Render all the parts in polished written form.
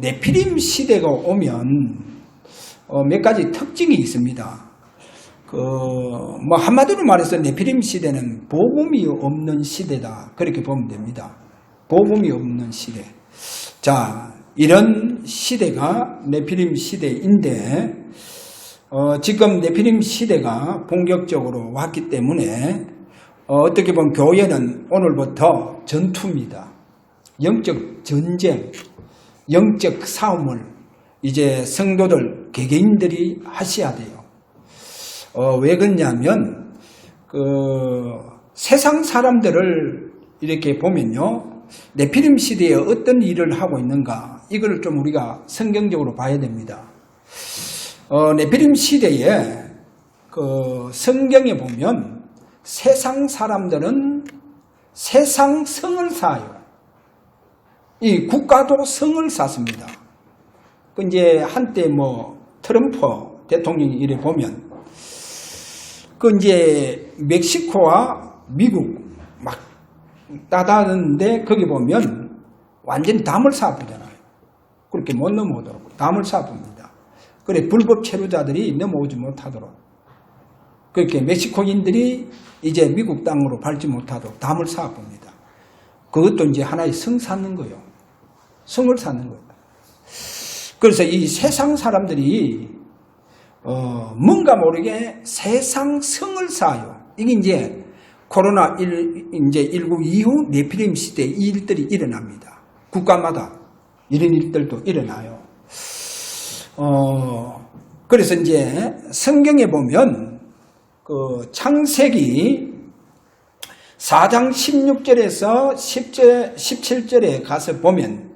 네피림 시대가 오면 몇 가지 특징이 있습니다. 뭐 한마디로 말해서 네피림 시대는 복음이 없는 시대다, 그렇게 보면 됩니다. 복음이 없는 시대. 자, 이런 시대가 네피림 시대인데 지금 네피림 시대가 본격적으로 왔기 때문에 어떻게 보면 교회는 오늘부터 전투입니다. 영적 전쟁, 영적 싸움을 이제 성도들, 개개인들이 하셔야 돼요. 왜 그러냐면 세상 사람들을 이렇게 보면요, 네피림 시대에 어떤 일을 하고 있는가, 이걸 좀 우리가 성경적으로 봐야 됩니다. 네피림 시대에 성경에 보면 세상 사람들은 세상 성을 쌓아요. 이 국가도 성을 쌓습니다. 이제 한때 뭐 트럼프 대통령이 이래 보면 이제 멕시코와 미국 막 따다는데 거기 보면 완전히 담을 쌓아보잖아요. 그렇게 못 넘어오도록 담을 쌓아봅니다. 그래 불법 체류자들이 넘어오지 못하도록, 그렇게 멕시코인들이 이제 미국 땅으로 밟지 못하도록 담을 쌓아봅니다. 그것도 이제 하나의 성 쌓는 거예요. 성을 쌓는 거예요. 그래서 이 세상 사람들이 뭔가 모르게 세상 성을 쌓아요. 이게 이제 코로나19 이후 네피림 시대 이 일들이 일어납니다. 국가마다 이런 일들도 일어나요. 그래서 이제 성경에 보면 창세기 4장 16절에서 17절에 가서 보면,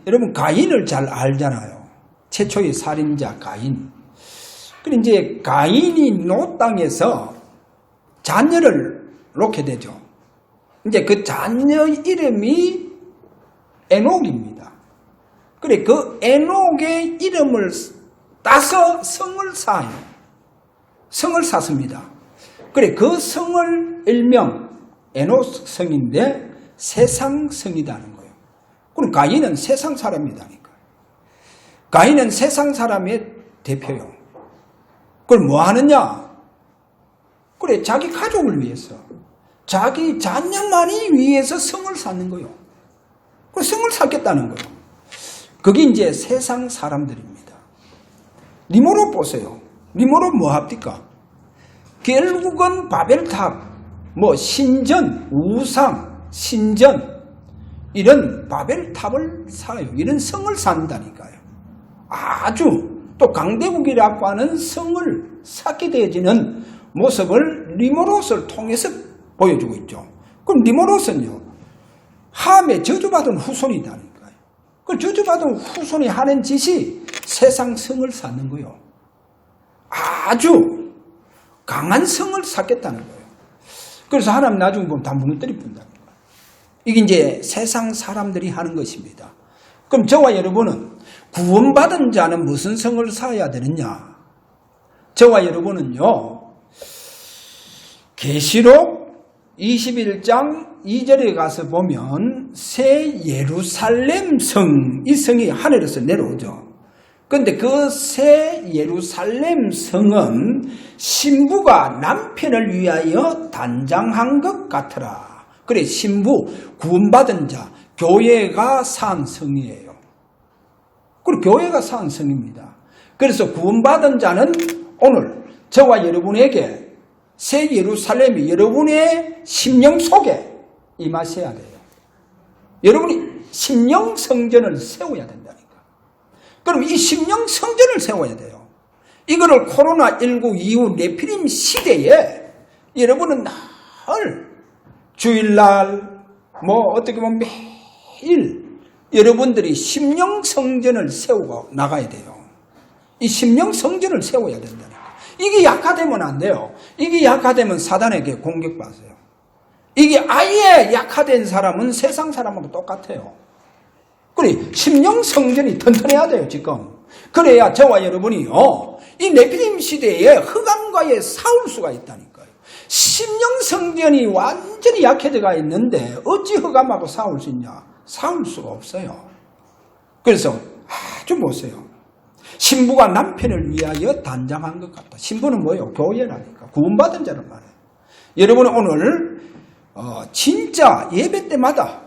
여러분 가인을 잘 알잖아요. 최초의 살인자 가인. 그리고 이제 가인이 노 땅에서 자녀를 놓게 되죠. 이제 그 자녀 이름이 에녹입니다. 그래 그 에녹의 이름을 따서 성을 쌓아요. 성을 쌓습니다. 그래 그 성을 일명 에녹 성인데 세상 성이라는 거예요. 그럼 가인은 세상 사람이다니까. 가인은 세상 사람의 대표요. 그걸 뭐 하느냐? 그래 자기 가족을 위해서, 자기 자녀만이 위해서 성을 쌓는 거예요. 그 성을 쌓겠다는 거예요. 그게 이제 세상 사람들입니다. 니모로 보세요. 니모로 뭐 합니까? 결국은 바벨탑, 뭐 신전, 우상, 신전, 이런 바벨탑을 쌓아요. 이런 성을 쌓는다니까요. 아주 또 강대국이라고 하는 성을 쌓게 되어지는 모습을 니모롯을 통해서 보여주고 있죠. 그럼 니모롯은요, 함에 저주받은 후손이다니까요. 그 저주받은 후손이 하는 짓이 세상 성을 쌓는 거예요. 아주 강한 성을 쌓겠다는 거예요. 그래서 하나님 나중에 보면 다 무너뜨려 본답니다. 이게 이제 세상 사람들이 하는 것입니다. 그럼 저와 여러분은 구원받은 자는 무슨 성을 쌓아야 되느냐? 저와 여러분은요, 계시록 21장 2절에 가서 보면 새 예루살렘 성, 이 성이 하늘에서 내려오죠. 그런데 그 새 예루살렘 성은 신부가 남편을 위하여 단장한 것 같으라. 그래 신부, 구원받은 자, 교회가 산 성이에요. 그리고 교회가 산 성입니다. 그래서 구원받은 자는 오늘 저와 여러분에게 새 예루살렘이 여러분의 심령 속에 임하셔야 돼요. 여러분이 심령 성전을 세워야 된다니까. 그럼 이 심령 성전을 세워야 돼요. 이거를 코로나19 이후 네피림 시대에 여러분은 늘 주일날 뭐 어떻게 보면 매일 여러분들이 심령 성전을 세우고 나가야 돼요. 이 심령 성전을 세워야 된다니까. 이게 약화되면 안 돼요. 이게 약화되면 사단에게 공격받아요. 이게 아예 약화된 사람은 세상 사람하고 똑같아요. 그래 심령 성전이 튼튼해야 돼요. 지금 그래야 저와 여러분이 이 네피림 시대에 흑암과의 싸울 수가 있다니까요. 심령 성전이 완전히 약해져가 있는데 어찌 흑암하고 싸울 수 있냐? 싸울 수가 없어요. 그래서 아주 보세요. 신부가 남편을 위하여 단장한 것 같다. 신부는 뭐예요? 교회라니까. 구원받은 자란 말이에요. 여러분 오늘 진짜 예배 때마다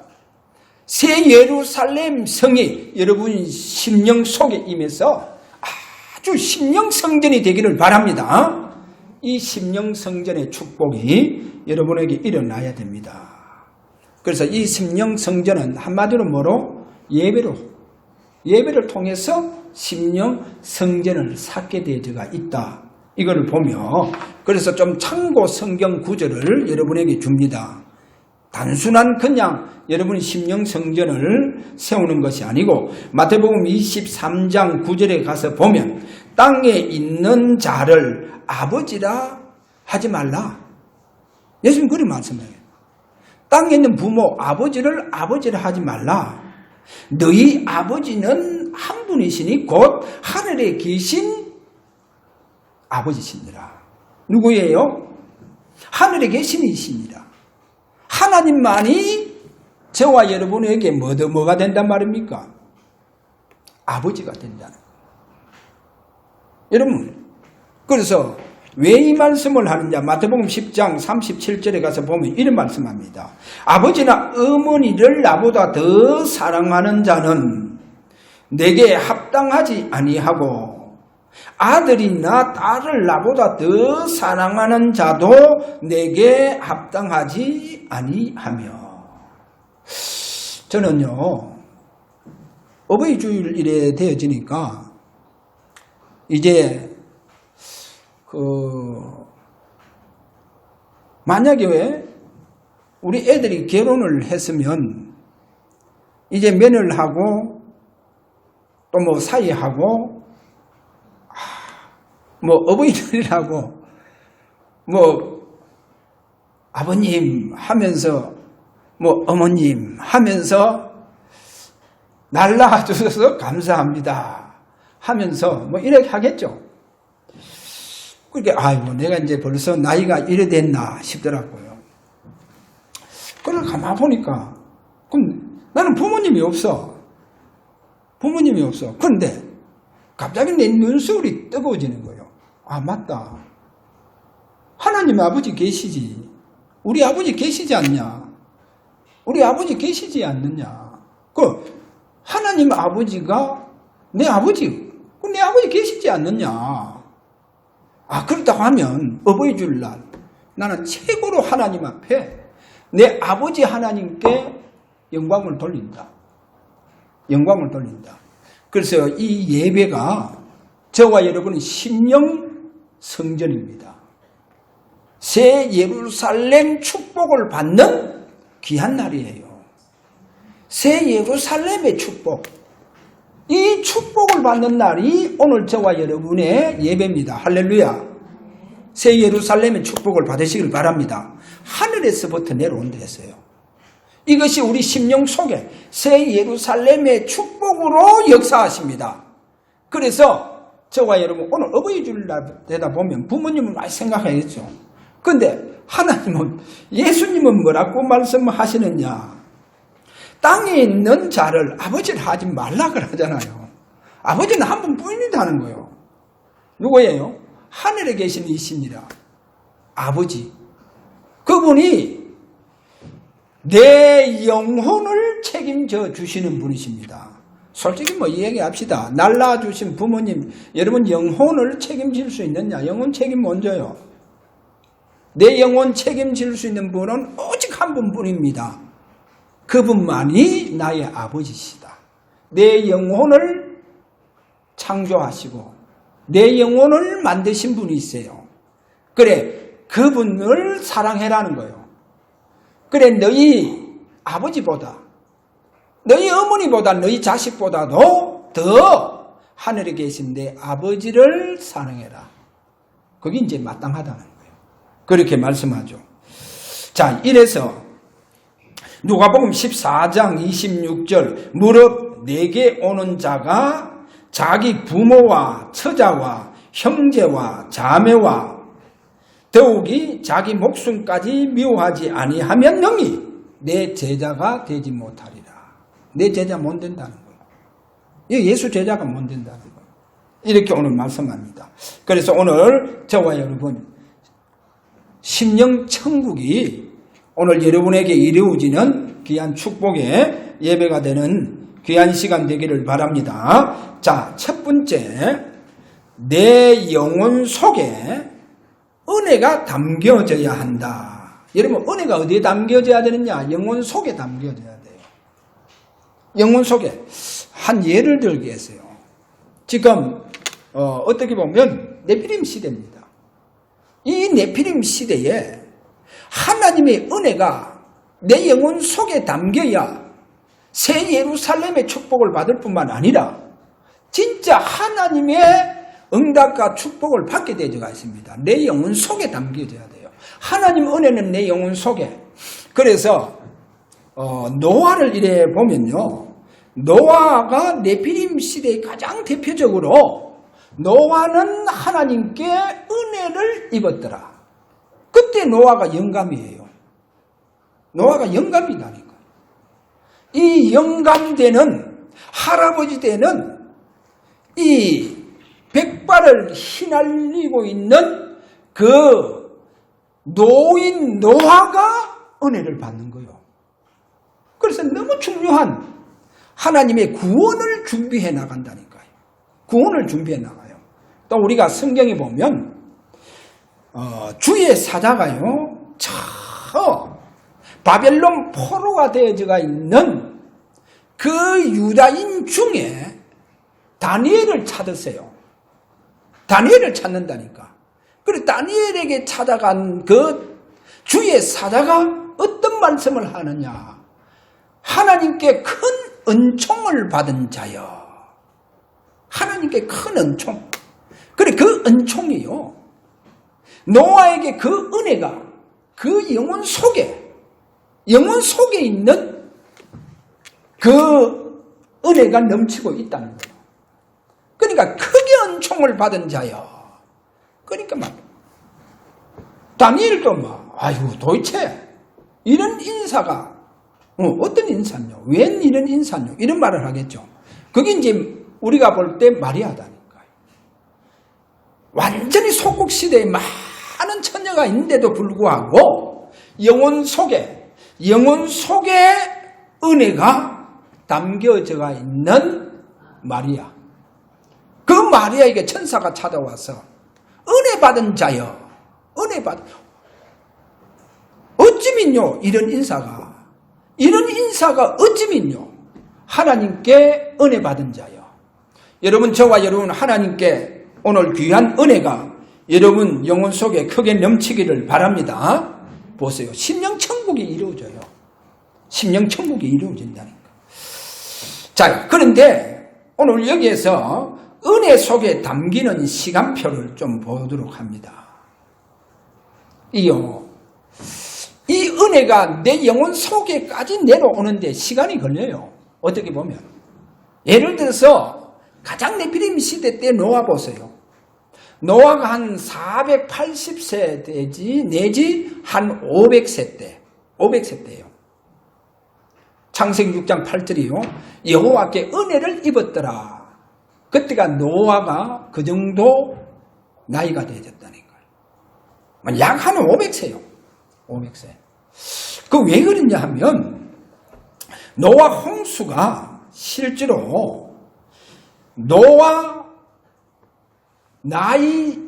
새 예루살렘 성이 여러분 심령 속에 임해서 아주 심령 성전이 되기를 바랍니다. 이 심령 성전의 축복이 여러분에게 일어나야 됩니다. 그래서 이 심령 성전은 한마디로 뭐로? 예배를 통해서 심령 성전을 쌓게 되어가 있다. 이걸 보며 그래서 좀 참고 성경 구절을 여러분에게 줍니다. 단순한 그냥 여러분이 심령 성전을 세우는 것이 아니고 마태복음 23장 9절에 가서 보면 땅에 있는 자를 아버지라 하지 말라. 예수님 그런 말씀이에요. 땅에 있는 부모 아버지를 아버지라 하지 말라. 너희 아버지는 한 분이시니 곧 하늘에 계신 아버지시니라. 누구예요? 하늘에 계신 이시니라. 하나님만이 저와 여러분에게 뭐가 된단 말입니까? 아버지가 된다는 거예요. 여러분, 그래서 왜 이 말씀을 하느냐? 마태복음 10장 37절에 가서 보면 이런 말씀합니다. 아버지나 어머니를 나보다 더 사랑하는 자는 내게 합당하지 아니하고 아들이나 딸을 나보다 더 사랑하는 자도 내게 합당하지 아니하며. 저는요, 어버이 주일에 되어지니까 이제 만약에 우리 애들이 결혼을 했으면 이제 며느리를 하고 또 뭐 사이하고 뭐 어버이들이라고 뭐 아버님 하면서 뭐 어머님 하면서 날라주셔서 감사합니다 하면서 뭐 이렇게 하겠죠. 그렇게 아이고 내가 이제 벌써 나이가 이래 됐나 싶더라고요. 그걸 가만 보니까 그럼 나는 부모님이 없어. 부모님이 없어. 그런데 갑자기 내 눈썹이 뜨거워지는 거예요. 아 맞다. 하나님 아버지 계시지. 우리 아버지 계시지 않냐. 우리 아버지 계시지 않느냐. 그 하나님 아버지가 내 아버지. 내 아버지 계시지 않느냐. 아 그렇다고 하면 어버이 주일날 나는 최고로 하나님 앞에 내 아버지 하나님께 영광을 돌린다. 영광을 돌린다. 그래서 이 예배가 저와 여러분은 심령 성전입니다. 새 예루살렘 축복을 받는 귀한 날이에요. 새 예루살렘의 축복. 이 축복을 받는 날이 오늘 저와 여러분의 예배입니다. 할렐루야. 새 예루살렘의 축복을 받으시길 바랍니다. 하늘에서부터 내려온다 했어요. 이것이 우리 심령 속에 새 예루살렘의 축복으로 역사하십니다. 그래서 저와 여러분 오늘 어버이 주일날 되다 보면 부모님은 많이 생각하겠죠. 그런데 하나님은 예수님은 뭐라고 말씀하시느냐. 땅에 있는 자를 아버지를 하지 말라 그러잖아요. 아버지는 한 분뿐이라는 거예요. 누구예요? 하늘에 계신 이시니라. 아버지. 그분이 내 영혼을 책임져 주시는 분이십니다. 솔직히 뭐 이야기합시다. 날라주신 부모님, 여러분 영혼을 책임질 수 있느냐? 영혼 책임 먼저요. 내 영혼 책임질 수 있는 분은 오직 한 분뿐입니다. 그분만이 나의 아버지시다. 내 영혼을 창조하시고 내 영혼을 만드신 분이 있어요. 그래, 그분을 사랑해라는 거예요. 그래, 너희 아버지보다, 너희 어머니보다, 너희 자식보다도 더 하늘에 계신 내 아버지를 사랑해라. 그게 이제 마땅하다는 거예요. 그렇게 말씀하죠. 자, 이래서 누가복음 14장 26절 무릇 내게 오는 자가 자기 부모와 처자와 형제와 자매와 더욱이 자기 목숨까지 미워하지 아니하면 능히 내 제자가 되지 못하리라. 내 제자 못 된다는 거예요. 예수 제자가 못 된다. 이렇게 오늘 말씀합니다. 그래서 오늘 저와 여러분 심령 천국이 오늘 여러분에게 이루어지는 귀한 축복의 예배가 되는 귀한 시간 되기를 바랍니다. 자, 첫 번째, 내 영혼 속에 은혜가 담겨져야 한다. 여러분, 은혜가 어디에 담겨져야 되느냐? 영혼 속에 담겨져야 돼요. 영혼 속에. 한 예를 들겠어요. 지금 어떻게 보면 네피림 시대입니다. 이 네피림 시대에 하나님의 은혜가 내 영혼 속에 담겨야 새 예루살렘의 축복을 받을 뿐만 아니라 진짜 하나님의 응답과 축복을 받게 되어가 있습니다. 내 영혼 속에 담겨져야 돼요. 하나님 은혜는 내 영혼 속에. 그래서 노아를 이래 보면요. 노아가 네피림 시대의 가장 대표적으로 노아는 하나님께 은혜를 입었더라. 그때 노아가 영감이에요. 노아가 영감이라니까. 이 영감되는 할아버지 되는 이 백발을 휘날리고 있는 그 노인 노아가 은혜를 받는 거예요. 그래서 너무 중요한 하나님의 구원을 준비해 나간다니까요. 구원을 준비해 나가요. 또 우리가 성경에 보면 주의 사자가요, 저 바벨론 포로가 되어져 있는 그 유다인 중에 다니엘을 찾으세요. 다니엘을 찾는다니까. 그리고 다니엘에게 찾아간 그 주의 사자가 어떤 말씀을 하느냐. 하나님께 큰 은총을 받은 자여. 하나님께 큰 은총. 그래, 그 은총이요. 노아에게 그 은혜가 그 영혼 속에 있는 그 은혜가 넘치고 있다는 거예요. 그러니까 크게 은총을 받은 자여. 그러니까 막 다니엘도 막 아이고 도대체 이런 인사가 어떤 인사냐, 웬 이런 인사냐 이런 말을 하겠죠. 그게 이제 우리가 볼 때 마리아다니까요. 완전히 속국시대에 많은 처녀가 있는데도 불구하고 영혼 속에 은혜가 담겨져 있는 마리아. 그 마리아에게 천사가 찾아와서 은혜 받은 자여, 은혜 받은 어찌민요? 이런 인사가 어찌민요? 하나님께 은혜 받은 자여. 여러분, 저와 여러분 하나님께 오늘 귀한 은혜가 여러분 영혼 속에 크게 넘치기를 바랍니다. 보세요. 심령천국이 이루어져요. 심령천국이 이루어진다니까. 자, 그런데 오늘 여기에서 은혜 속에 담기는 시간표를 좀 보도록 합니다. 이 은혜가 내 영혼 속에까지 내려오는데 시간이 걸려요. 어떻게 보면. 예를 들어서 가장 네피림 시대 때 노아 보세요. 노아가 한 480세 되지 내지 한 500세 때예요. 창세기 6장 8절이요. 여호와께 은혜를 입었더라. 그때가 노아가 그 정도 나이가 되어졌다니까요. 약 한 500세요. 500세. 그 왜 그러냐 하면 노아 홍수가 실제로 노아 나이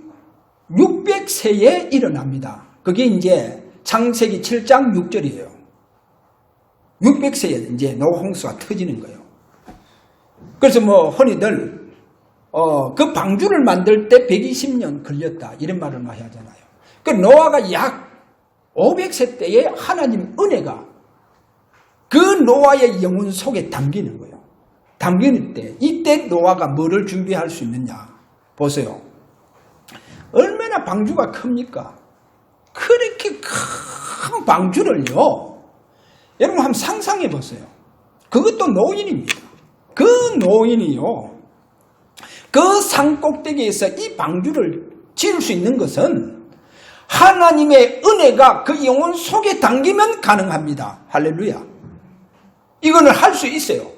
600세에 일어납니다. 그게 이제 창세기 7장 6절이에요. 600세에 이제 노아 홍수가 터지는 거예요. 그래서 흔히들 그 방주를 만들 때 120년 걸렸다 이런 말을 많이 하잖아요. 그 노아가 약 500세 때에 하나님 은혜가 그 노아의 영혼 속에 담기는 거예요. 담기는 때 이때 노아가 뭐를 준비할 수 있느냐 보세요. 얼마나 방주가 큽니까? 그렇게 큰 방주를요 여러분 한번 상상해 보세요. 그것도 노인입니다. 그 노인이요 그 산꼭대기에서 이 방주를 지을 수 있는 것은 하나님의 은혜가 그 영혼 속에 담기면 가능합니다. 할렐루야. 이거는 할 수 있어요.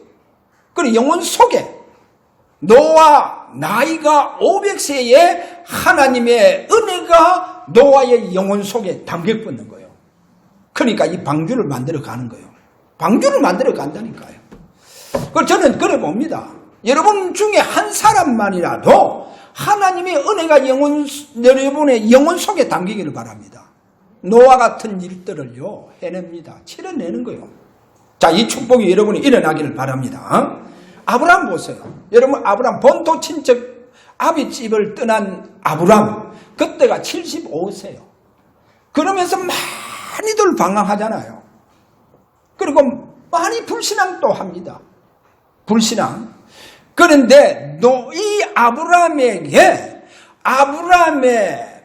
그리고 영혼 속에 노아 나이가 500세에 하나님의 은혜가 노아의 영혼 속에 담겨있는 거예요. 그러니까 이 방주를 만들어 가는 거예요. 방주를 만들어 간다니까요. 저는 그래 봅니다. 여러분 중에 한 사람만이라도 하나님의 은혜가 여러분의 영혼 속에 담기기를 바랍니다. 노아 같은 일들을요 해냅니다. 치러내는 거예요. 자, 이 축복이 여러분이 일어나기를 바랍니다. 아브라함 보세요. 여러분, 아브라함 본토 친척 아비집을 떠난 아브라함, 그때가 75세요. 그러면서 많이들 방황하잖아요. 그리고 많이 불신앙도 합니다. 불신앙. 그런데 이 아브라함의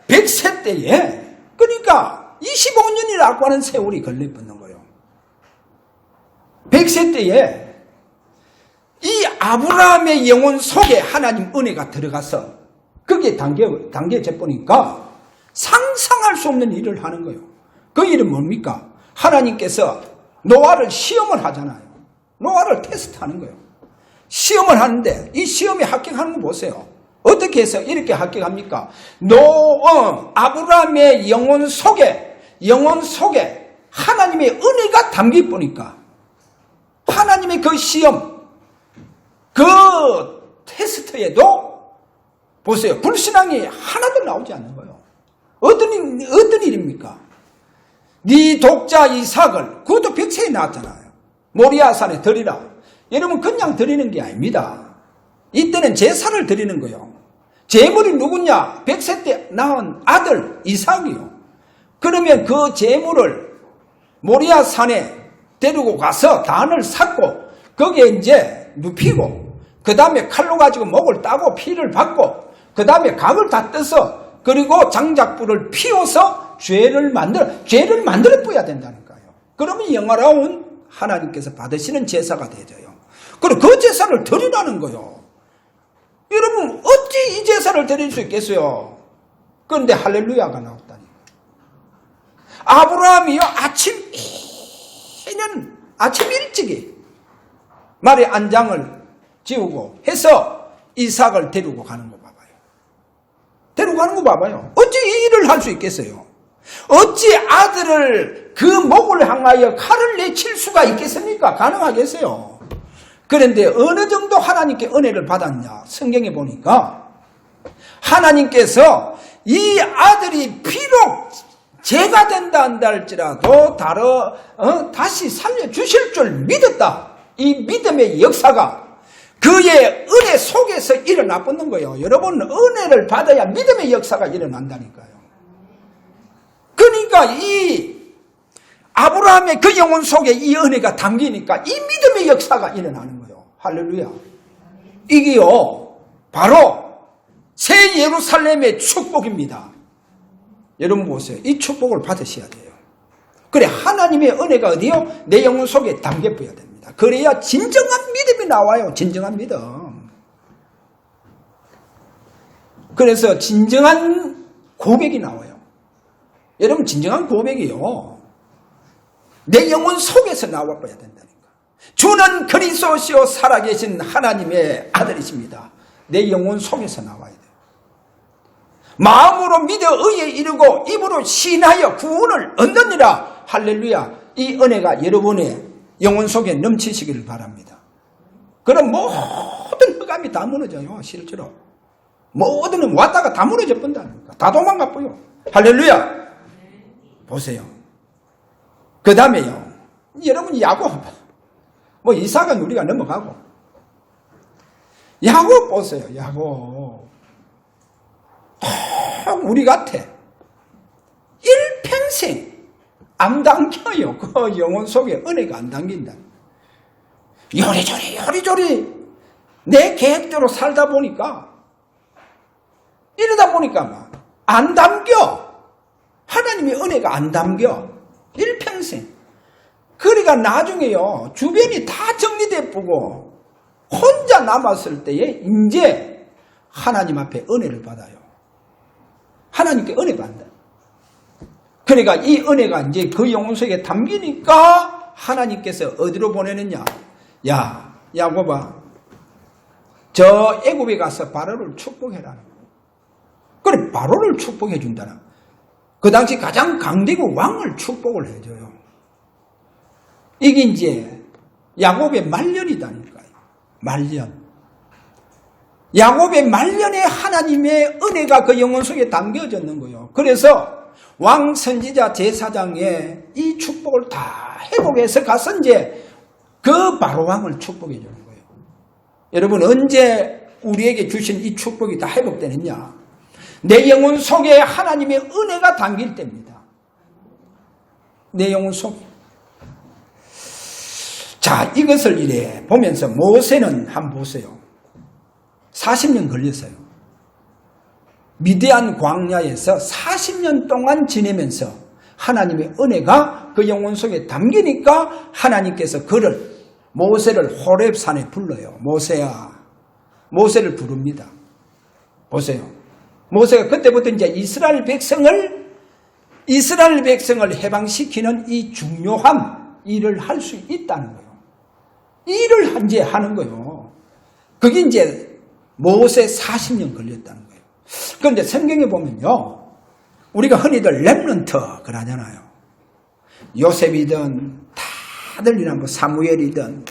100세 때에, 그러니까 25년이라고 하는 세월이 걸려붙는 거예요. 100세 때에 이 아브라함의 영혼 속에 하나님 은혜가 들어가서 거기에 담겨져 보니까 상상할 수 없는 일을 하는 거예요. 그 일은 뭡니까? 하나님께서 노아를 시험을 하잖아요. 노아를 테스트하는 거예요. 시험을 하는데 이 시험에 합격하는 거 보세요. 어떻게 해서 이렇게 합격합니까? 아브라함의 영혼 속에 하나님의 은혜가 담겨 보니까 하나님의 그 시험, 그 테스트에도 보세요. 불신앙이 하나도 나오지 않는 거예요. 어떤 일입니까? 네 독자 이삭을, 그것도 100세에 나왔잖아요. 모리아산에 드리라. 여러분, 그냥 드리는 게 아닙니다. 이때는 제사를 드리는 거예요. 제물이 누구냐? 100세 때 낳은 아들 이삭이요. 그러면 그 제물을 모리아산에 데리고 가서 단을 샀고 거기에 이제 눕히고 그 다음에 칼로 가지고 목을 따고 피를 받고 그 다음에 각을 다 떼서 그리고 장작불을 피워서 죄를 만들어 뿌려야 된다니까요. 그러면 영화로운 하나님께서 받으시는 제사가 되져요. 그리고 그 제사를 드리라는 거예요. 여러분, 어찌 이 제사를 드릴 수 있겠어요? 그런데 할렐루야가 나왔다니까. 아브라함이요, 아침 일찍이 말의 안장을 지우고 해서 이삭을 데리고 가는 거 봐봐요. 데리고 가는 거 봐봐요. 어찌 이 일을 할 수 있겠어요? 어찌 아들을 그 목을 향하여 칼을 내칠 수가 있겠습니까? 가능하겠어요? 그런데 어느 정도 하나님께 은혜를 받았냐? 성경에 보니까 하나님께서 이 아들이 비록 죄가 된다 한다 할지라도 다시 살려주실 줄 믿었다. 이 믿음의 역사가 그의 은혜 속에서 일어나 붙는 거예요. 여러분, 은혜를 받아야 믿음의 역사가 일어난다니까요. 그러니까 이 아브라함의 그 영혼 속에 이 은혜가 담기니까 이 믿음의 역사가 일어나는 거예요. 할렐루야. 이게요, 바로 새 예루살렘의 축복입니다. 여러분 보세요. 이 축복을 받으셔야 돼요. 그래, 하나님의 은혜가 어디요? 내 영혼 속에 담겨 보여야 됩니다. 그래야 진정한 믿음이 나와요. 진정한 믿음. 그래서 진정한 고백이 나와요. 여러분, 진정한 고백이요, 내 영혼 속에서 나와봐야 된다니까. 주는 그리스도시요 살아계신 하나님의 아들이십니다. 내 영혼 속에서 나와야 돼요. 마음으로 믿어 의에 이르고 입으로 신하여 구원을 얻느니라. 할렐루야. 이 은혜가 여러분의 영혼 속에 넘치시기를 바랍니다. 그럼 모든 흑암이 다 무너져요. 실제로 모든 왔다가 다 무너져 본다니까. 다 도망가 보여. 할렐루야. 보세요. 그 다음에요, 여러분, 야곱, 이삭은 우리가 넘어가고, 야곱 보세요. 야곱 우리 같아. 일평생 안 당겨요. 그 영혼 속에 은혜가 안 당긴다. 요리조리 내 계획대로 살다 보니까, 이러다 보니까 막 안 담겨. 하나님의 은혜가 안 담겨. 일평생. 그러니까 나중에요, 주변이 다 정리돼 보고 혼자 남았을 때에 이제 하나님 앞에 은혜를 받아요. 하나님께 은혜 받는다. 그러니까 이 은혜가 이제 그 영혼 속에 담기니까 하나님께서 어디로 보내느냐? 야, 야곱아, 저 애굽에 가서 바로를 축복해라는 거예요. 그래, 바로를 축복해 준다는. 그 당시 가장 강대국 왕을 축복을 해줘요. 이게 이제 야곱의 말년이다니까요. 말년. 야곱의 말년에 하나님의 은혜가 그 영혼 속에 담겨졌는 거예요. 그래서 왕 선지자 제사장의 이 축복을 다 회복해서 가서 이제 그 바로 왕을 축복해 주는 거예요. 여러분, 언제 우리에게 주신 이 축복이 다 회복되느냐? 내 영혼 속에 하나님의 은혜가 담길 때입니다. 내 영혼 속에. 자, 이것을 이래 보면서 모세는 한번 보세요. 40년 걸렸어요. 미디안 광야에서 40년 동안 지내면서 하나님의 은혜가 그 영혼 속에 담기니까 하나님께서 그를, 모세를 호렙산에 불러요. 모세야. 모세를 부릅니다. 보세요. 모세가 그때부터 이제 이스라엘 백성을 해방시키는 이 중요한 일을 할 수 있다는 거예요. 일을 이제 하는 거예요. 그게 이제 모세 40년 걸렸다는 거예요. 그런데 성경에 보면요, 우리가 흔히들 렘넌트 그러잖아요. 요셉이든 다들이나 뭐 사무엘이든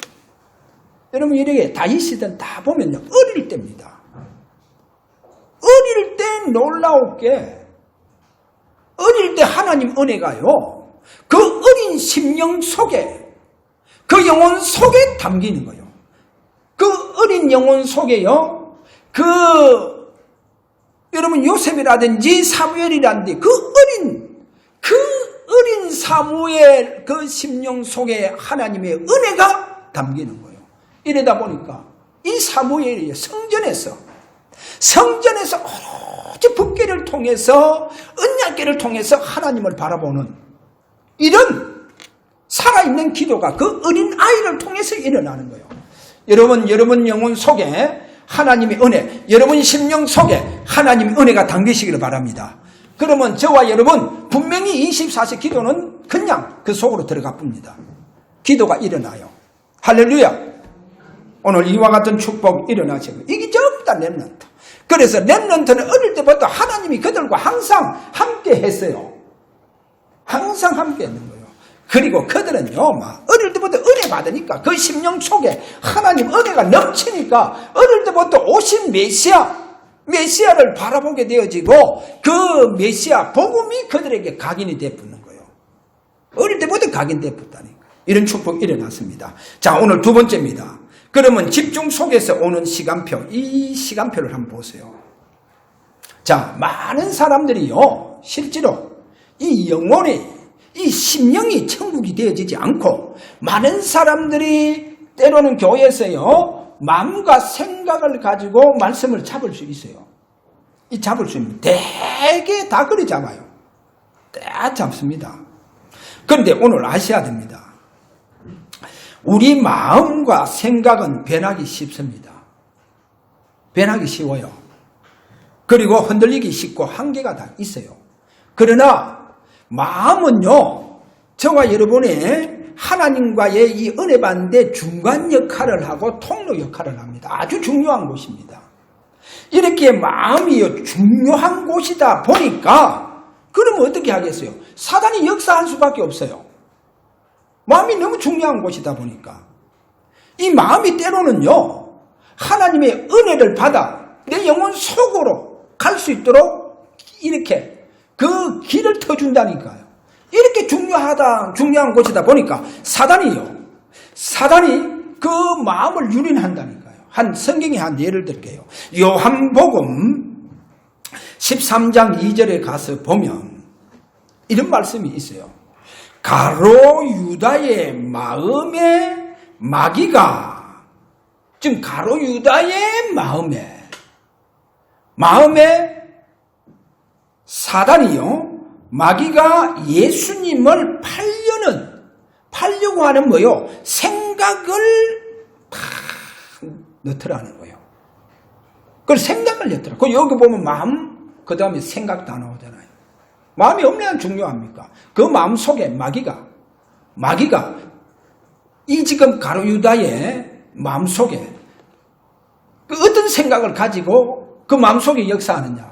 여러분 이렇게 다윗이든 다 보면요, 어릴 때입니다. 어릴 때 놀라웠게, 어릴 때 하나님 은혜가요, 그 어린 심령 속에, 그 영혼 속에 담기는 거예요. 그 어린 영혼 속에요, 여러분 요셉이라든지 사무엘이라든지 그 어린 사무엘 그 심령 속에 하나님의 은혜가 담기는 거예요. 이러다 보니까 이 사무엘이 성전에서 오로지 법궤를 통해서, 언약궤를 통해서 하나님을 바라보는 이런 살아있는 기도가 그 어린 아이를 통해서 일어나는 거예요. 여러분 영혼 속에 하나님의 은혜, 여러분 심령 속에 하나님의 은혜가 담기시기를 바랍니다. 그러면 저와 여러분 분명히 24시 기도는 그냥 그 속으로 들어가 봅니다. 기도가 일어나요. 할렐루야. 오늘 이와 같은 축복 일어나시고, 이게 전부 다 렘넌트. 그래서 렘넌트는 어릴 때부터 하나님이 그들과 항상 함께 했어요. 항상 함께 했는 거예요. 그리고 그들은요, 어릴 때부터 은혜 받으니까 그 심령 속에 하나님 은혜가 넘치니까 어릴 때부터 오신 메시아를 바라보게 되어지고 그 메시아 복음이 그들에게 각인이 되어붙는 거예요. 어릴 때부터 각인되어붙다니까. 이런 축복이 일어났습니다. 자, 오늘 두 번째입니다. 그러면 집중 속에서 오는 시간표, 이 시간표를 한번 보세요. 자, 많은 사람들이요, 실제로 이 영혼이, 이 심령이 천국이 되어지지 않고, 많은 사람들이 때로는 교회에서요, 마음과 생각을 가지고 말씀을 잡을 수 있어요. 이 잡을 수 있는, 대개 다 그리 잡아요. 다 잡습니다. 그런데 오늘 아셔야 됩니다. 우리 마음과 생각은 변하기 쉽습니다. 변하기 쉬워요. 그리고 흔들리기 쉽고 한계가 다 있어요. 그러나 마음은요, 저와 여러분의 하나님과의 이 은혜 받는데 중간 역할을 하고 통로 역할을 합니다. 아주 중요한 곳입니다. 이렇게 마음이 중요한 곳이다 보니까, 그러면 어떻게 하겠어요? 사단이 역사할 수밖에 없어요. 마음이 너무 중요한 곳이다 보니까. 이 마음이 때로는요, 하나님의 은혜를 받아 내 영혼 속으로 갈 수 있도록 이렇게 그 길을 터준다니까요. 이렇게 중요한 곳이다 보니까 사단이 그 마음을 유린한다니까요. 성경에 한 예를 들게요. 요한복음 13장 2절에 가서 보면 이런 말씀이 있어요. 가로 유다의 마음에 마귀가, 지금 가로 유다의 마음에 사단이요, 마귀가 예수님을 팔려고 하는 뭐요? 생각을 다 넣더라는 거예요. 그걸 생각을 넣더라. 그 여기 보면 마음, 그 다음에 생각 다 나오잖아요. 마음이 얼마나 중요합니까? 그 마음 속에 마귀가 이 지금 가로 유다의 마음 속에 그 어떤 어떤 생각을 가지고 그 마음속에 역사하느냐?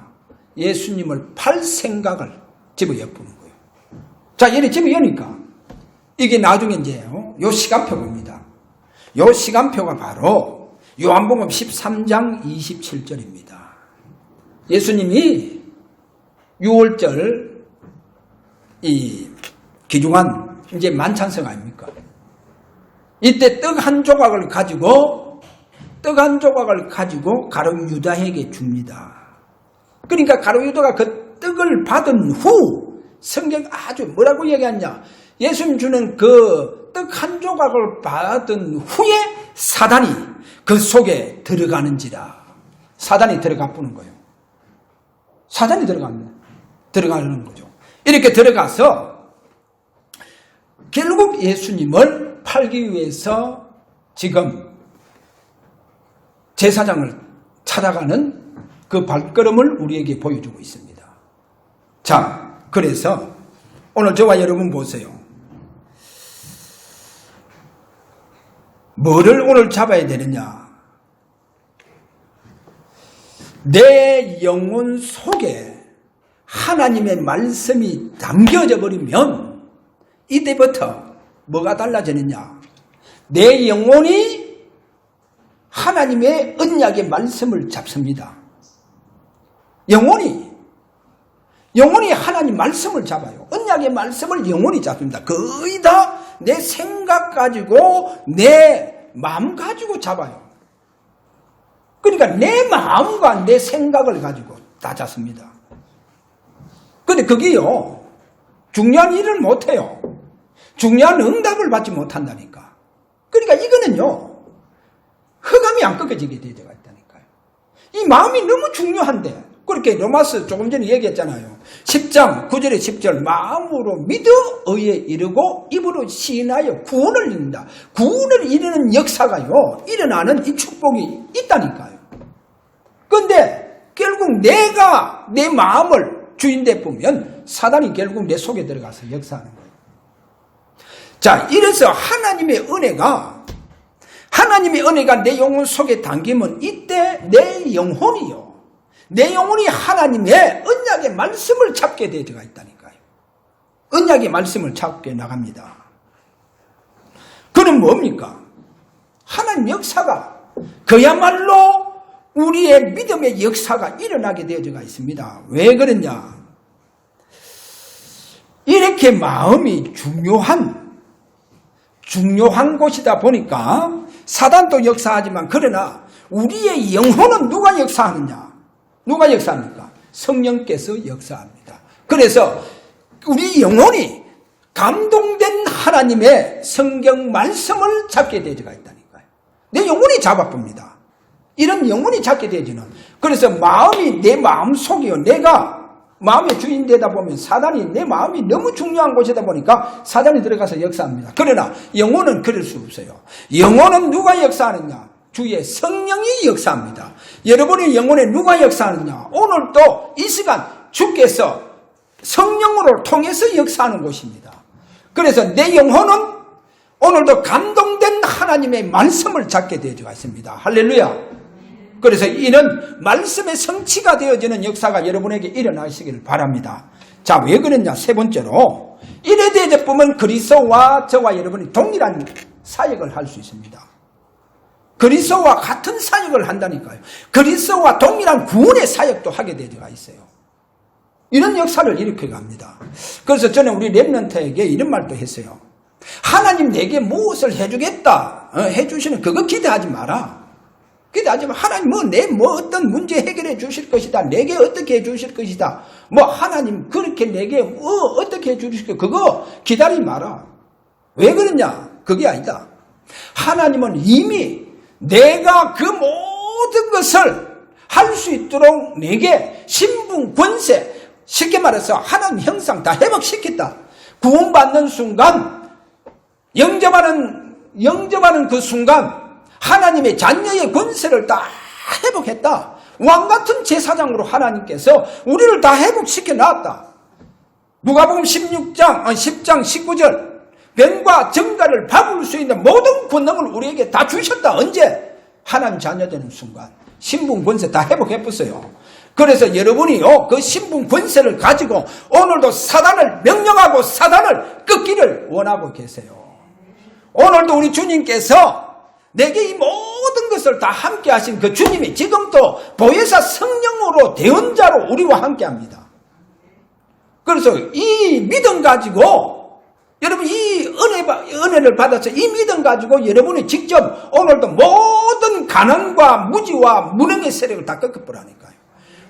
예수님을 팔 생각을 집어여부는 거예요. 자, 이래 집어여니까 이게 나중에 이제 요 시간표입니다. 요 시간표가 바로 요한복음 13장 27절입니다. 예수님이 6월절 이 귀중한 이제 만찬성 아닙니까? 이때 떡 한 조각을 가지고 가룟 유다에게 줍니다. 그러니까 가룟 유다가 그 떡을 받은 후 성경 아주 뭐라고 얘기하냐? 예수님 주는 그 떡 한 조각을 받은 후에 사단이 그 속에 들어가는지라. 사단이 들어가 보는 거예요. 사단이 들어가는 거죠. 이렇게 들어가서 결국 예수님을 팔기 위해서 지금 제사장을 찾아가는 그 발걸음을 우리에게 보여주고 있습니다. 자, 그래서 오늘 저와 여러분 보세요. 뭐를 오늘 잡아야 되느냐? 내 영혼 속에 하나님의 말씀이 담겨져 버리면 이때부터 뭐가 달라지느냐? 내 영혼이 하나님의 언약의 말씀을 잡습니다. 영혼이 하나님 말씀을 잡아요. 언약의 말씀을 영혼이 잡습니다. 거의 다 내 생각 가지고 내 마음 가지고 잡아요. 그러니까 내 마음과 내 생각을 가지고 다 잡습니다. 근데 그게요, 중요한 일을 못해요. 중요한 응답을 받지 못한다니까. 그러니까 이거는요, 흑암이 안 꺾어지게 되어가 있다니까요. 이 마음이 너무 중요한데, 그렇게 로마서 조금 전에 얘기했잖아요. 10장 9절에 10절 마음으로 믿어 의에 이르고 입으로 시인하여 구원을 이룬다. 구원을 이루는 역사가요, 일어나는 이 축복이 있다니까요. 그런데 결국 내가 내 마음을 주인돼 보면 사단이 결국 내 속에 들어가서 역사하는 거예요. 자, 이래서 하나님의 은혜가 내 영혼 속에 담기면 이때 내 영혼이 하나님의 언약의 말씀을 잡게 되어가 있다니까요. 언약의 말씀을 잡게 나갑니다. 그는 뭡니까? 하나님 역사가 그야말로 우리의 믿음의 역사가 일어나게 되어가 있습니다. 왜 그러냐? 이렇게 마음이 중요한 곳이다 보니까 사단도 역사하지만 그러나 우리의 영혼은 누가 역사하느냐? 누가 역사합니까? 성령께서 역사합니다. 그래서 우리 영혼이 감동된 하나님의 성경 말씀을 잡게 되어가 있다니까요. 내 영혼이 잡아봅니다. 이런 영혼이 잡게 되어지는. 그래서 마음이 내 마음속이요. 내가 마음의 주인 되다 보면 사단이 내 마음이 너무 중요한 곳이다 보니까 사단이 들어가서 역사합니다. 그러나 영혼은 그럴 수 없어요. 영혼은 누가 역사하느냐? 주의 성령이 역사합니다. 여러분의 영혼에 누가 역사하느냐? 오늘도 이 시간 주께서 성령으로 통해서 역사하는 곳입니다. 그래서 내 영혼은 오늘도 감동된 하나님의 말씀을 잡게 되어져 있습니다. 할렐루야. 그래서 이는 말씀의 성취가 되어지는 역사가 여러분에게 일어나시길 바랍니다. 자, 왜 그러냐? 세 번째로 이래 되어 보면 그리스도와 저와 여러분이 동일한 사역을 할 수 있습니다. 그리스도와 같은 사역을 한다니까요. 그리스도와 동일한 구원의 사역도 하게 되어가 있어요. 이런 역사를 일으켜 갑니다. 그래서 저는 우리 렘넌트에게 이런 말도 했어요. 하나님 내게 무엇을 해주겠다, 해주시는 그거 기대하지 마라. 기대하지 마. 하나님 어떤 문제 해결해 주실 것이다. 내게 어떻게 해 주실 것이다. 하나님 그렇게 내게 어떻게 해 주실 것이다. 그거 기다리지 마라. 왜 그러냐? 그게 아니다. 하나님은 이미 내가 그 모든 것을 할 수 있도록 내게 신분, 권세, 쉽게 말해서 하나님 형상 다 회복시켰다. 구원받는 순간, 영접하는 그 순간 하나님의 자녀의 권세를 다 회복했다. 왕같은 제사장으로 하나님께서 우리를 다 회복시켜 놨다. 누가복음 10장 19절 병과 정가를 바꿀 수 있는 모든 권능을 우리에게 다 주셨다. 언제? 하나님 자녀 되는 순간. 신분 권세 다 회복해봤어요. 그래서 여러분이요, 그 신분 권세를 가지고 오늘도 사단을 명령하고 사단을 끊기를 원하고 계세요. 오늘도 우리 주님께서 내게 이 모든 것을 다 함께 하신 그 주님이 지금도 보혜사 성령으로 대언자로 우리와 함께 합니다. 그래서 이 믿음 가지고 여러분 이 은혜를 받아서 이 믿음 가지고 여러분이 직접 오늘도 모든 가난과 무지와 무능의 세력을 다 꺾어버라니까요.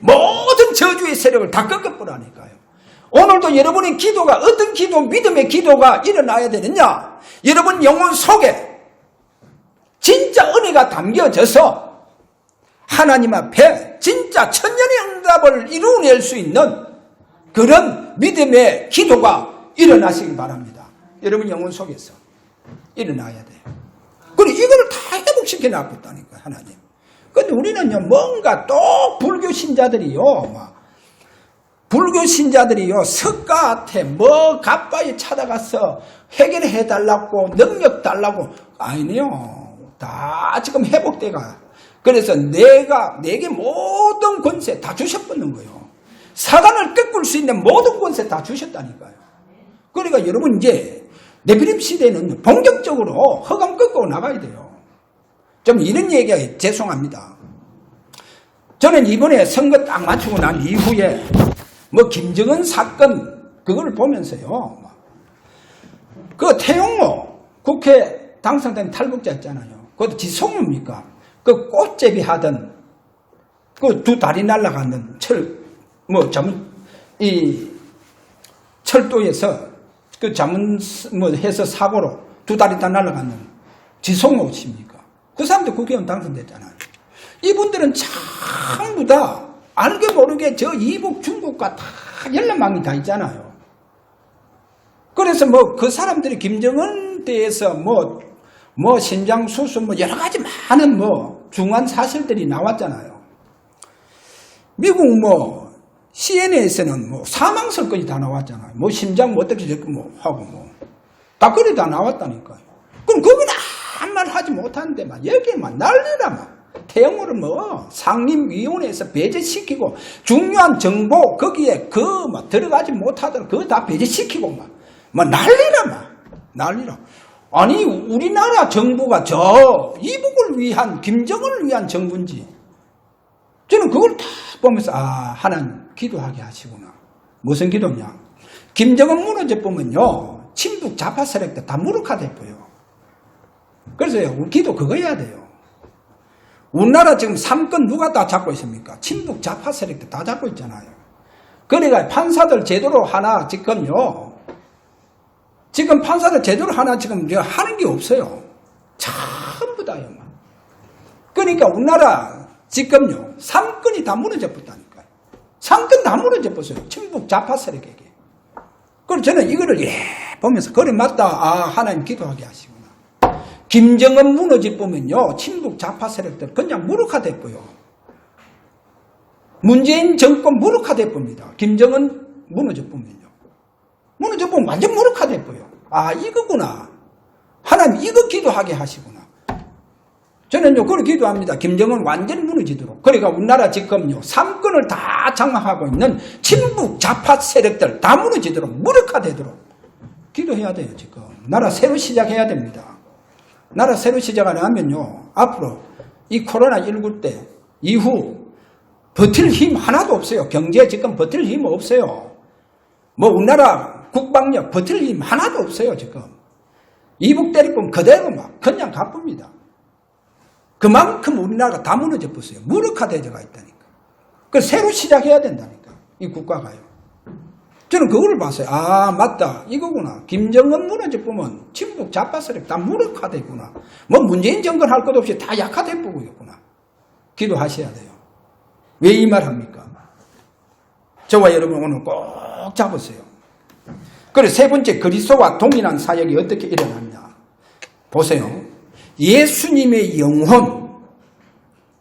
모든 저주의 세력을 다 꺾어버라니까요. 오늘도 여러분의 기도가 어떤 기도, 믿음의 기도가 일어나야 되느냐? 여러분 영혼 속에 진짜 은혜가 담겨져서 하나님 앞에 진짜 천년의 응답을 이루어낼 수 있는 그런 믿음의 기도가 일어나시기 바랍니다. 여러분 영혼 속에서 일어나야 돼요. 그리고 이걸 다 회복시켜 놨다니까요, 하나님. 근데 우리는요, 뭔가 또 불교 신자들이요, 석가한테 뭐 가빠이 찾아가서 해결해 달라고, 능력 달라고, 아니요. 다 지금 회복돼가. 그래서 내게 모든 권세 다 주셨는 거예요. 사단을 꺾을 수 있는 모든 권세 다 주셨다니까요. 그러니까 여러분 이제 네피림 시대는 본격적으로 허감 꺾고 나가야 돼요. 좀 이런 얘기가 죄송합니다. 저는 이번에 선거 딱 맞추고 난 이후에 뭐 김정은 사건 그걸 보면서요. 그 태용호 국회 당선된 탈북자였잖아요. 그것도 지송호입니까? 그 꽃제비 하던 그 두 다리 날아가는 철도에서 그 해서 사고로 두 다리 다 날아가는 지송호 씨입니까? 그 사람도 국회의원 당선됐잖아요. 이분들은 전부 다 알게 모르게 저 이북 중국과 다 연락망이 다 있잖아요. 그래서 그 사람들이 김정은 대해서 신장 수술 여러 가지 많은 중요한 사실들이 나왔잖아요. 미국 CNN에서는 사망설까지 다 나왔잖아요. 심장 어떻게 하고 다 그래 다 나왔다니까요. 그럼 거기는 아무 말 하지 못하는데 여기에만 난리라 태영호를 상임위원회에서 배제시키고 중요한 정보 거기에 들어가지 못하도록 그거 다 배제시키고 난리라. 아니 우리나라 정부가 저 이북을 위한 김정은을 위한 정부인지 저는 그걸 다 보면서 하나님 기도하게 하시구나. 무슨 기도냐? 김정은 무너져 보면요 친북 좌파 세력들 다 무력화돼버려요. 그래서 우리 기도 그거 해야 돼요. 우리나라 지금 3권 누가 다 잡고 있습니까? 친북 좌파 세력들 다 잡고 있잖아요. 그러니까 판사들 제대로 하나 지금 판사들 제대로 하나 지금 하는 게 없어요. 전부 다요. 그러니까 우리나라 지금요 3권이 다 무너져 버렸다니까요. 3권 다 무너져 버렸어요. 친북 좌파 세력에게. 그래서 저는 이거를 보면서 그래 맞다. 하나님 기도하게 하시구나. 김정은 무너져 보면요 친북 좌파 세력들 그냥 무력화돼 보여. 문재인 정권 무력화돼 봅니다. 김정은 무너져 보면요. 무너져 보면 완전 무력화돼 보여. 이거구나. 하나님 이거 기도하게 하시구나. 저는요 그걸 기도합니다. 김정은 완전 무너지도록. 그러니까 우리나라 지금요 3권을 다 장악하고 있는 친북 좌파 세력들 다 무너지도록 무력화되도록 기도해야 돼요. 지금 나라 새로 시작해야 됩니다. 나라 새로 시작 안 하면요 앞으로 이 코로나19 때 이후 버틸 힘 하나도 없어요. 경제 지금 버틸 힘 없어요. 우리나라 국방력 버틸 힘 하나도 없어요. 지금 이북 때리면 그대로 그냥 가쁩니다. 그만큼 우리나라가 다 무너져 버렸어요. 무력화되어가 있다니까. 그래서 새로 시작해야 된다니까 이 국가가요. 저는 그거를 봤어요. 맞다. 이거구나. 김정은 무너져 보면 친북 좌파 세력 다 무력화되구나. 문재인 정권 할 것 없이 다 약화돼 보고있구나. 기도하셔야 돼요. 왜 이 말 합니까? 저와 여러분 오늘 꼭 잡으세요. 그리고 세 번째 그리스도와 동일한 사역이 어떻게 일어났냐. 보세요. 예수님의 영혼.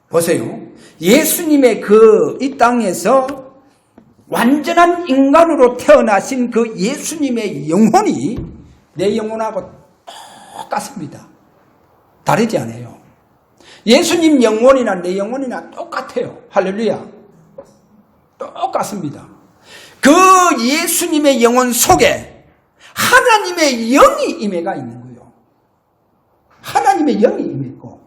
보세요. 예수님의 이 땅에서 완전한 인간으로 태어나신 그 예수님의 영혼이 내 영혼하고 똑같습니다. 다르지 않아요. 예수님 영혼이나 내 영혼이나 똑같아요. 할렐루야. 똑같습니다. 그 예수님의 영혼 속에 하나님의 영이 임해가 있는 거예요. 하나님의 영이 임했고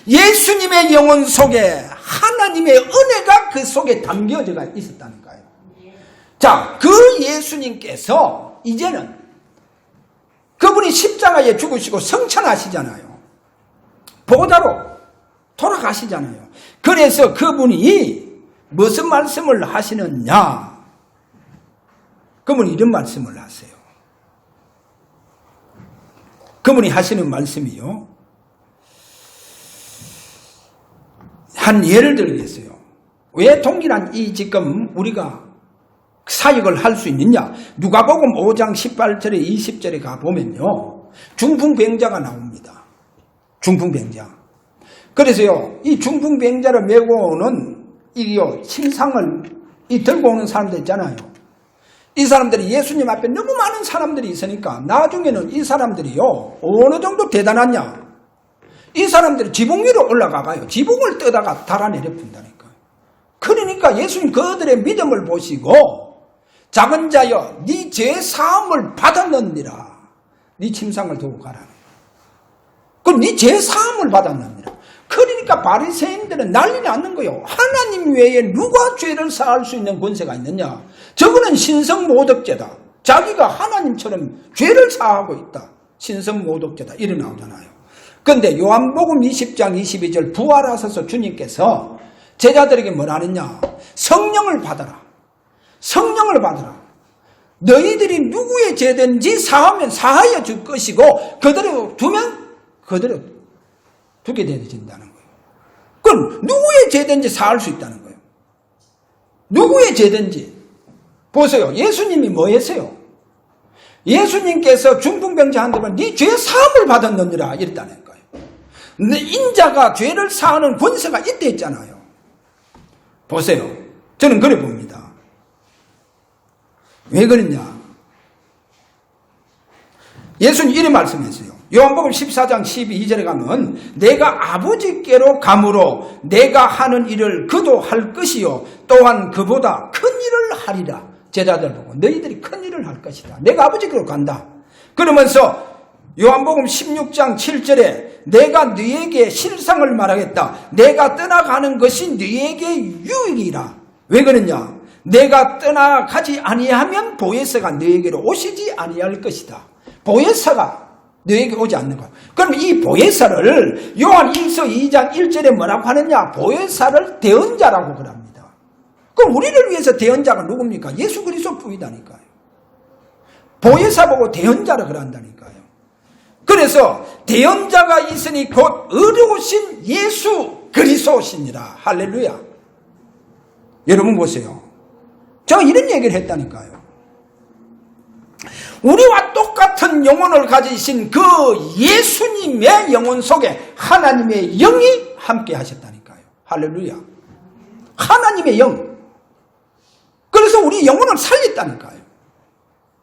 예수님의 영혼 속에 하나님의 은혜가 그 속에 담겨져 있었다니까요. 자, 그 예수님께서 이제는 그분이 십자가에 죽으시고 성천하시잖아요. 보호자로 돌아가시잖아요. 그래서 그분이 무슨 말씀을 하시느냐? 그분이 이런 말씀을 하세요. 그분이 하시는 말씀이요. 한 예를 들겠어요. 왜 동일한 이 지금 우리가 사역을 할 수 있느냐? 누가복음 5장 18절에 20절에 가보면요. 중풍병자가 나옵니다. 중풍병자. 그래서요, 이 중풍병자를 메고 오는 이요, 침상을 들고 오는 사람들 있잖아요. 이 사람들이 예수님 앞에 너무 많은 사람들이 있으니까 나중에는 이 사람들이요, 어느 정도 대단하냐? 이 사람들이 지붕 위로 올라가가요. 지붕을 떠다가 달아내려 푼다니까요. 그러니까 예수님 그들의 믿음을 보시고 작은 자여 네 죄 사함을 받았느니라. 네 침상을 두고 가라네. 그럼 네 죄 사함을 받았느니라. 그러니까 바리새인들은 난리 났는 거예요. 하나님 외에 누가 죄를 사할 수 있는 권세가 있느냐. 저거는 신성모독죄다. 자기가 하나님처럼 죄를 사하고 있다. 신성모독죄다. 이래 나오잖아요. 그런데 요한복음 20장 22절 부활하셔서 주님께서 제자들에게 뭐라 하느냐. 성령을 받아라. 성령을 받아라. 너희들이 누구의 죄든지 사하면 사하여 줄 것이고 그대로 두면 그대로 두게 되어진다는 거예요. 그럼 누구의 죄든지 사할 수 있다는 거예요. 누구의 죄든지. 보세요. 예수님이 뭐 했어요? 예수님께서 중풍병자한테는 네 죄 사함을 받았느니라 이랬다는 거예요. 근데 인자가 죄를 사하는 권세가 있대 했잖아요. 보세요. 저는 그래 봅니다. 왜 그랬냐? 예수님 이런 말씀했어요. 요한복음 14장 12절에 가면 내가 아버지께로 가므로 내가 하는 일을 그도 할 것이요 또한 그보다 큰 일을 하리라. 제자들 보고 너희들이 큰 일을 할 것이다. 내가 아버지께로 간다. 그러면서 요한복음 16장 7절에 내가 너희에게 실상을 말하겠다. 내가 떠나가는 것이 너희에게 유익이라. 왜 그러냐? 내가 떠나가지 아니하면 보혜사가 너에게로 오시지 아니할 것이다. 보혜사가 너에게 오지 않는 거야. 그럼 이 보혜사를 요한 1서 2장 1절에 뭐라고 하느냐? 보혜사를 대언자라고 그럽니다. 그럼 우리를 위해서 대언자가 누굽니까? 예수 그리스도 뿐이다니까요. 보혜사 보고 대언자라 그런다니까요. 그래서 대언자가 있으니 곧 의로우신 예수 그리스도시니라. 할렐루야. 여러분 보세요. 제가 이런 얘기를 했다니까요. 우리와 똑같은 영혼을 가지신 그 예수님의 영혼 속에 하나님의 영이 함께 하셨다니까요. 할렐루야. 하나님의 영. 그래서 우리 영혼을 살렸다니까요.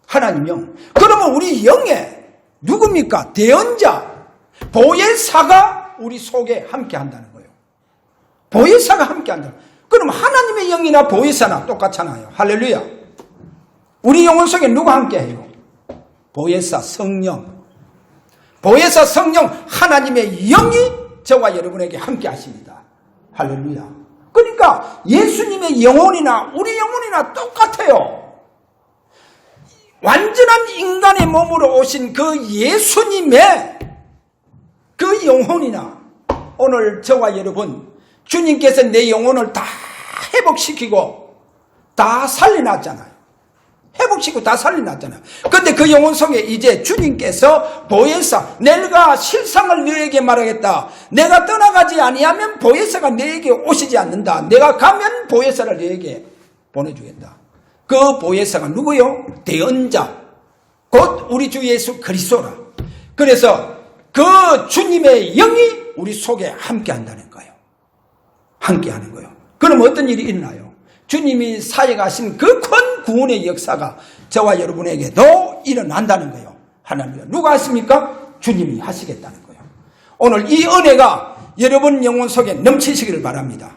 하나님 영. 그러면 우리 영에 누굽니까? 대언자, 보혜사가 우리 속에 함께 한다는 거예요. 보혜사가 함께 한다는 거예요. 그럼 하나님의 영이나 보혜사나 똑같잖아요. 할렐루야. 우리 영혼 속에 누가 함께해요? 보혜사 성령. 보혜사 성령 하나님의 영이 저와 여러분에게 함께 하십니다. 할렐루야. 그러니까 예수님의 영혼이나 우리 영혼이나 똑같아요. 완전한 인간의 몸으로 오신 그 예수님의 그 영혼이나 오늘 저와 여러분 주님께서 내 영혼을 다 회복시키고 다 살려놨잖아요. 회복시키고 다 살려놨잖아요. 그런데 그 영혼 속에 이제 주님께서 보혜사, 내가 실상을 너에게 말하겠다. 내가 떠나가지 아니하면 보혜사가 너에게 오시지 않는다. 내가 가면 보혜사를 너에게 보내주겠다. 그 보혜사가 누구요? 대언자, 곧 우리 주 예수 그리스도라. 그래서 그 주님의 영이 우리 속에 함께 한다는 거예요. 함께 하는 거예요. 그럼 어떤 일이 일어나요? 주님이 사역하신 그 큰 구원의 역사가 저와 여러분에게도 일어난다는 거예요. 하나님 누가 하십니까? 주님이 하시겠다는 거예요. 오늘 이 은혜가 여러분 영혼 속에 넘치시기를 바랍니다.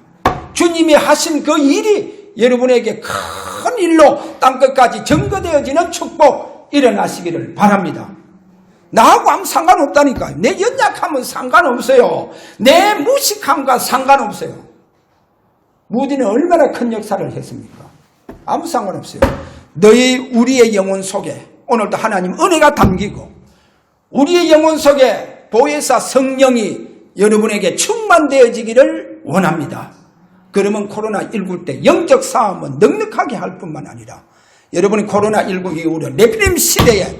주님이 하신 그 일이 여러분에게 큰 일로 땅끝까지 증거되어지는 축복 일어나시기를 바랍니다. 나하고 아무 상관없다니까요. 내 연약함은 상관없어요. 내 무식함과 상관없어요. 무디는 얼마나 큰 역사를 했습니까? 아무 상관없어요. 우리의 영혼 속에 오늘도 하나님 은혜가 담기고 우리의 영혼 속에 보혜사 성령이 여러분에게 충만되어지기를 원합니다. 그러면 코로나19 때 영적 싸움은 넉넉하게 할 뿐만 아니라 여러분이 코로나19 이후로 네피림 시대에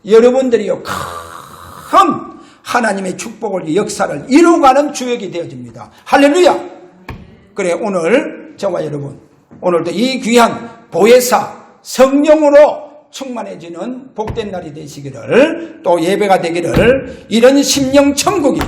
여러분들이요 큰 하나님의 축복을 역사를 이루어가는 주역이 되어집니다. 할렐루야. 그래 오늘 저와 여러분 오늘도 이 귀한 보혜사 성령으로 충만해지는 복된 날이 되시기를 또 예배가 되기를 이런 심령천국이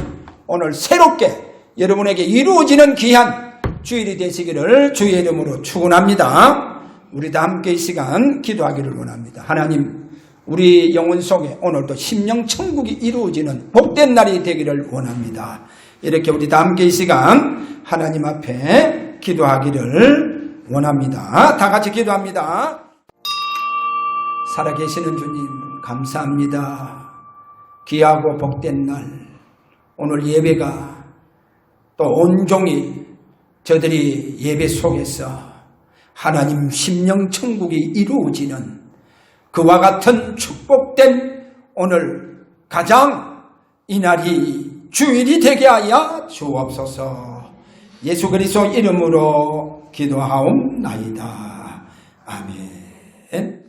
오늘 새롭게 여러분에게 이루어지는 귀한 주일이 되시기를 주의 이름으로 축원합니다. 우리 다 함께 이 시간 기도하기를 원합니다. 하나님 우리 영혼 속에 오늘도 심령천국이 이루어지는 복된 날이 되기를 원합니다. 이렇게 우리 다 함께 이 시간 하나님 앞에 기도하기를 원합니다. 다 같이 기도합니다. 살아계시는 주님 감사합니다. 귀하고 복된 날 오늘 예배가 또 온종일 저들이 예배 속에서 하나님 심령천국이 이루어지는 그와 같은 축복된 오늘 가장 이날이 주일이 되게 하여 주옵소서. 예수 그리스도 이름으로 기도하옵나이다. 아멘.